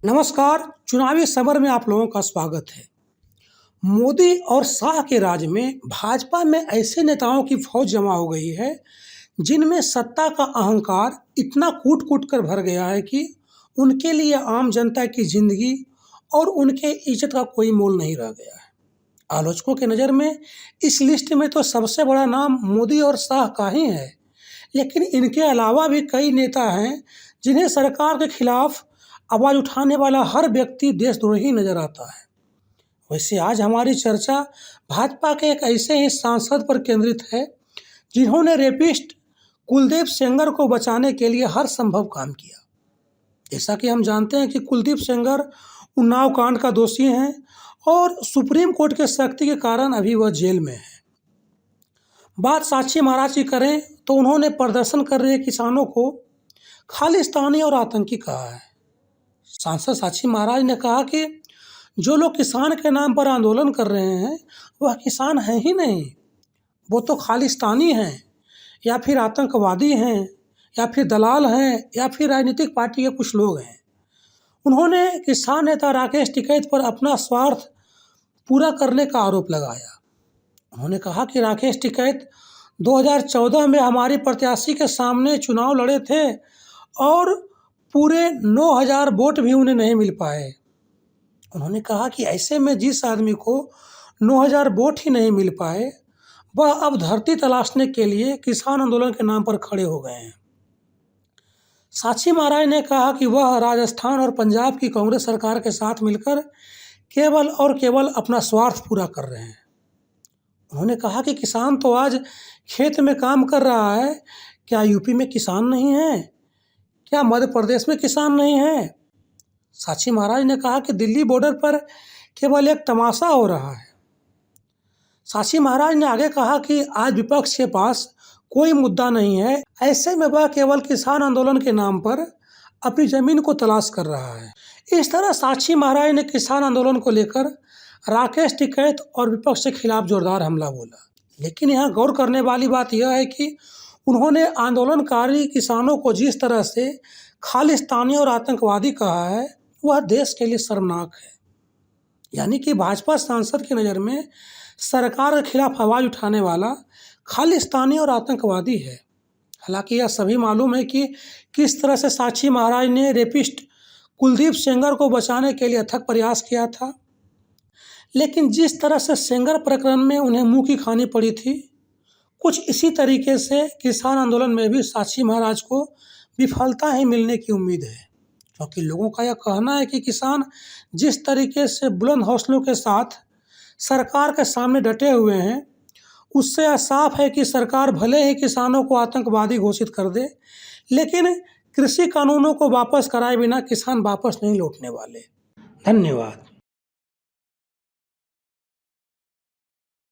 नमस्कार। चुनावी सबर में आप लोगों का स्वागत है। मोदी और शाह के राज में भाजपा में ऐसे नेताओं की फौज जमा हो गई है जिनमें सत्ता का अहंकार इतना कूट कूट कर भर गया है कि उनके लिए आम जनता की जिंदगी और उनके इज्जत का कोई मोल नहीं रह गया है। आलोचकों के नज़र में इस लिस्ट में तो सबसे बड़ा नाम मोदी और शाह का ही है, लेकिन इनके अलावा भी कई नेता हैं जिन्हें सरकार के खिलाफ आवाज़ उठाने वाला हर व्यक्ति देशद्रोही नजर आता है। वैसे आज हमारी चर्चा भाजपा के एक ऐसे ही सांसद पर केंद्रित है जिन्होंने रेपिस्ट कुलदीप सेंगर को बचाने के लिए हर संभव काम किया। जैसा कि हम जानते हैं कि कुलदीप सेंगर उन्नाव कांड का दोषी हैं और सुप्रीम कोर्ट के सख्ती के कारण अभी वह जेल में है। बात साक्षी महाराज की करें तो उन्होंने प्रदर्शन कर रहे किसानों को खालिस्तानी और आतंकी कहा है। सांसद साक्षी महाराज ने कहा कि जो लोग किसान के नाम पर आंदोलन कर रहे हैं वह किसान हैं ही नहीं, वो तो खालिस्तानी हैं या फिर आतंकवादी हैं या फिर दलाल हैं या फिर राजनीतिक पार्टी के कुछ लोग हैं। उन्होंने किसान नेता राकेश टिकैत पर अपना स्वार्थ पूरा करने का आरोप लगाया। उन्होंने कहा कि राकेश टिकैत 2014 में हमारी प्रत्याशी के सामने चुनाव लड़े थे और पूरे 9,000 वोट भी उन्हें नहीं मिल पाए। उन्होंने कहा कि ऐसे में जिस आदमी को 9,000 वोट ही नहीं मिल पाए वह अब धरती तलाशने के लिए किसान आंदोलन के नाम पर खड़े हो गए हैं। साक्षी महाराज ने कहा कि वह राजस्थान और पंजाब की कांग्रेस सरकार के साथ मिलकर केवल और केवल अपना स्वार्थ पूरा कर रहे हैं। उन्होंने कहा कि किसान तो आज खेत में काम कर रहा है, क्या यूपी में किसान नहीं है? क्या मध्य प्रदेश में किसान नहीं है? साक्षी महाराज ने कहा कि दिल्ली बॉर्डर पर केवल एक तमाशा हो रहा है। साक्षी महाराज ने आगे कहा कि आज विपक्ष के पास कोई मुद्दा नहीं है, ऐसे में वह केवल किसान आंदोलन के नाम पर अपनी जमीन को तलाश कर रहा है। इस तरह साक्षी महाराज ने किसान आंदोलन को लेकर राकेश टिकैत और विपक्ष के खिलाफ जोरदार हमला बोला। लेकिन यहाँ गौर करने वाली बात यह है कि उन्होंने आंदोलनकारी किसानों को जिस तरह से खालिस्तानी और आतंकवादी कहा है वह देश के लिए शर्मनाक है। यानी कि भाजपा सांसद की नज़र में सरकार के खिलाफ आवाज़ उठाने वाला खालिस्तानी और आतंकवादी है। हालांकि यह सभी मालूम है कि किस तरह से साक्षी महाराज ने रेपिस्ट कुलदीप सेंगर को बचाने के लिए अथक प्रयास किया था, लेकिन जिस तरह से सेंगर प्रकरण में उन्हें मुंह की खानी पड़ी थी, कुछ इसी तरीके से किसान आंदोलन में भी साक्षी महाराज को विफलता ही मिलने की उम्मीद है। क्योंकि लोगों का यह कहना है कि किसान जिस तरीके से बुलंद हौसलों के साथ सरकार के सामने डटे हुए हैं, उससे यह साफ है कि सरकार भले ही किसानों को आतंकवादी घोषित कर दे, लेकिन कृषि कानूनों को वापस कराए बिना किसान वापस नहीं लौटने वाले। धन्यवाद।